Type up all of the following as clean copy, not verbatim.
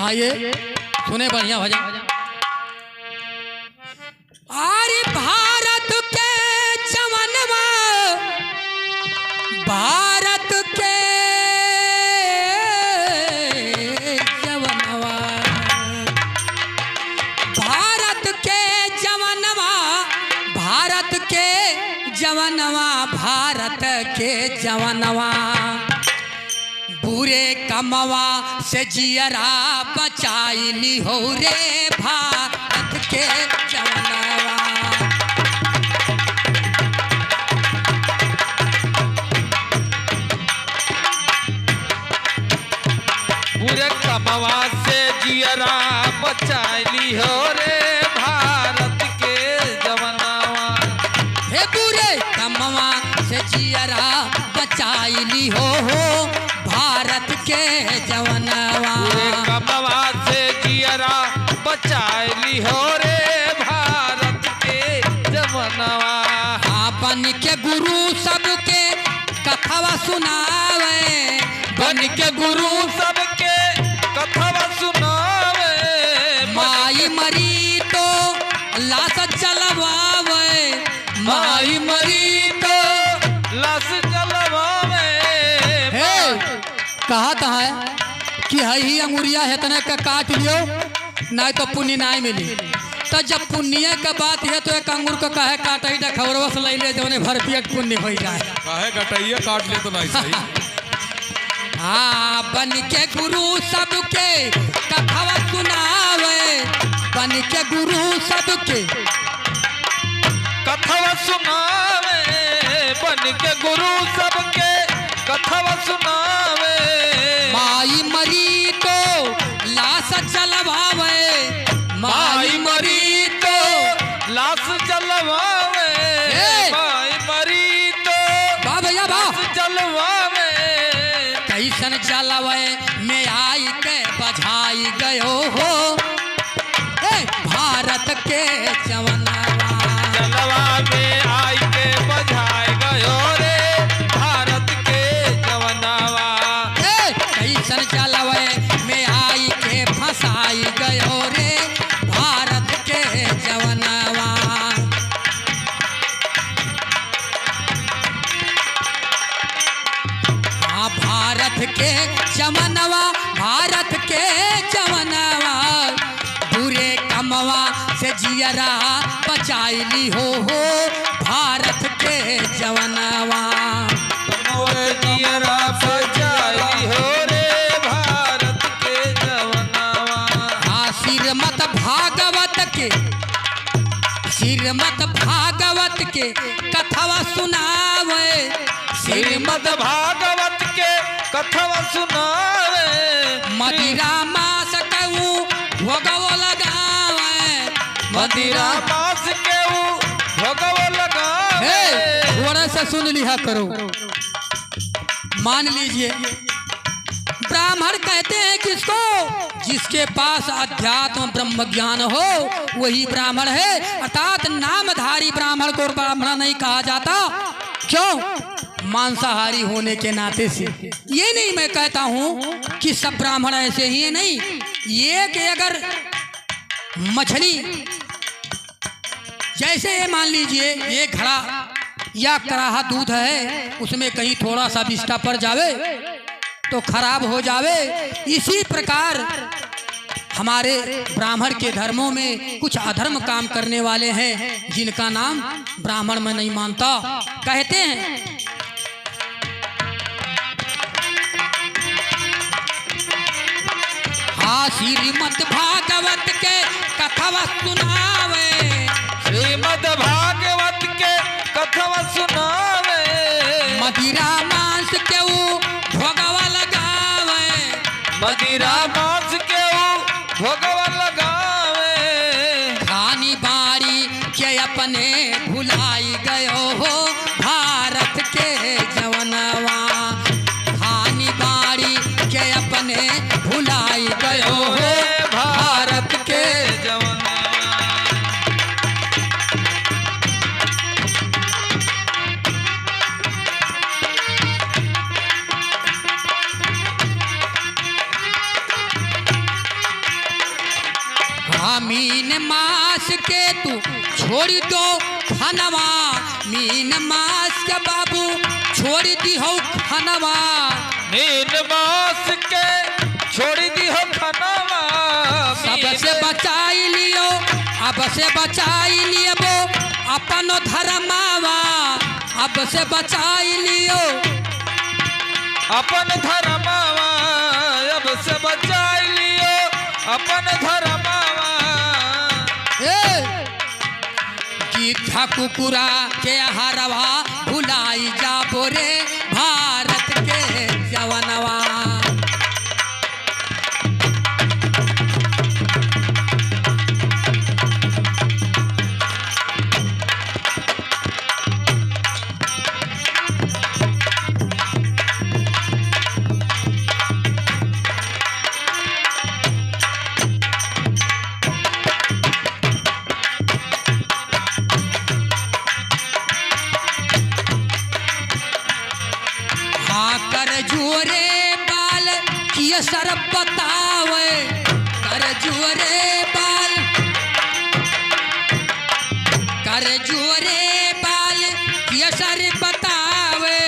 आइए सुने बढ़िया भजन। अरे भारत के जवनवा, भारत के जवनवा, भारत के जवनवा, भारत के जवनवा, भारत के जवनवा, बुरे कमवा से जियरा बचाइली हो रे भारत के जवनवा। बुरे कमवा से जियरा बचाइली हो रे भारत के जवनवा। हे बुरे कमवा से जियरा बचाइली हो भारत के जवनवा। बुरे कमवा से जियरा बचाइली हो रे भारत के जवनवा। बन के गुरु सबके कथवा सुनावे, बन के गुरु सबके कथवा सुनावे। माई मरी तो लाश जलवावे, माई मरी तो लाश जलवावे। कहा था है कि हई अंगुरिया हेतने का काट लियो नहीं तो पुण्य नहीं मिली। तो जब पुण्य का बात है तो एक अंगूर को कहे काटे खबरवा से ले ले जौने भर पेट पुण्य हो जाए। काहे कटैया काट ले तो नहीं सही। हाँ बन के गुरु सबके कथवा सुनावे, बन के गुरु सबके कथवा सुनावे। बन के गुरु सबके कथवा सुनावे। माई मरी तो लाश जलवावे, माई मरी तो लाश जलवावे। माई मरी तो भैया लाश जलवावे। कैसन जलवे में आई के बझाई गयो हो भारत के जवनवा। जलवा में आई के बझाई गयो रे भारत के जवनवा। कैसन जलवे में आई के फंसाई गयो रे भारत के जवनवा। हाँ भारत के जवनवा, भारत के जवनवा, बुरे कमवा से जियरा बचाइली हो भारत के जवनवा। जियरा बचाई हो रे भारत के जवनवा। हाँ श्रीमद् भागवत के, श्रीमद् भागवत के कथवा सुनावे, श्रीमद् भागवत के कथवा सुनावे। मदिरा मास कहूँ भोगव लगावे, मदिरा मास के भोगव लगावे। थोड़ा सा सुन लिया करो। मान लीजिए ब्राह्मण कहते हैं किसको, जिसके पास अध्यात्म ब्रह्म ज्ञान हो वही ब्राह्मण है, अर्थात नामधारी ब्राह्मण को ब्राह्मण नहीं कहा जाता। क्यों? मांसाहारी होने के नाते से। ये नहीं मैं कहता हूं कि सब ब्राह्मण ऐसे ही है, नहीं। ये कि अगर मछली जैसे ये मान लीजिए ये घड़ा या कराहा दूध है, उसमें कहीं थोड़ा सा विष्ठा पड़ जावे तो खराब हो जावे। इसी प्रकार हमारे ब्राह्मण के धर्मों में कुछ अधर्म काम करने वाले हैं जिनका नाम ब्राह्मण में नहीं मानता। कहते हैं हाँ श्रीमद् भागवत के कथवा सुनावे, श्रीमद् भागवत के कथवा सुनावे। मदिरा मांस के भोगवा लगावे, मदिरा मांस के भोगवा लगावे। खानी बाड़ी के अपने भुलाई गयो हो भारत के जवनवा। खानी बाड़ी के अपने भुलाई गयो हो भारत के जवनवा। मीन मास के तू छोड़ दो खनवा, मीन मास के बाबू छोड़ दी हो खनवा। मीन मास के छोड़ दी हो खनवा, सबसे बचाई लियो, अब से बचाई लियो वो अपन धर्मावा, अब से बचाई लियो अपन धर्मावा, अब से बचाई लियो अपन धर्मावा। गीठा कुकुरा के हरवा भुलाई जाबो रे भारत के जवनवा। सर बतावे कर जुरे बाल, कर जुरे बाल ये सर बतावे।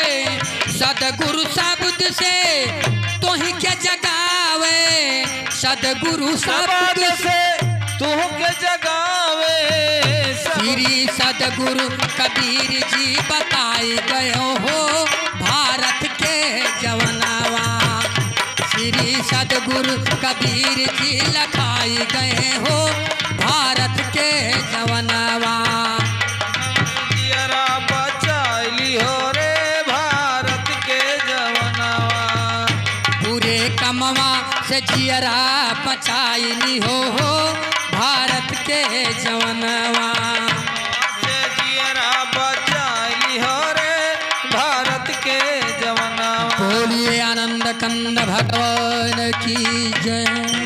सदगुरु शब्द से तो ही के जगावे, सदगुरु शब्द से तू के जगावे। श्री सदगुरु कबीर जी बताए गए हो भारत के जवनावा। श्री सदगुरु कबीर जी लखाई गए हो भारत के जवनवा। जियरा बचाई हो रे भारत के जवनवा, पूरे कमवा से जियरा बचाई हो भारत के जवनवा। से जियरा बचाई हो रे भारत के जवनवा। बोलिए आनंद कंद भगवान की जय।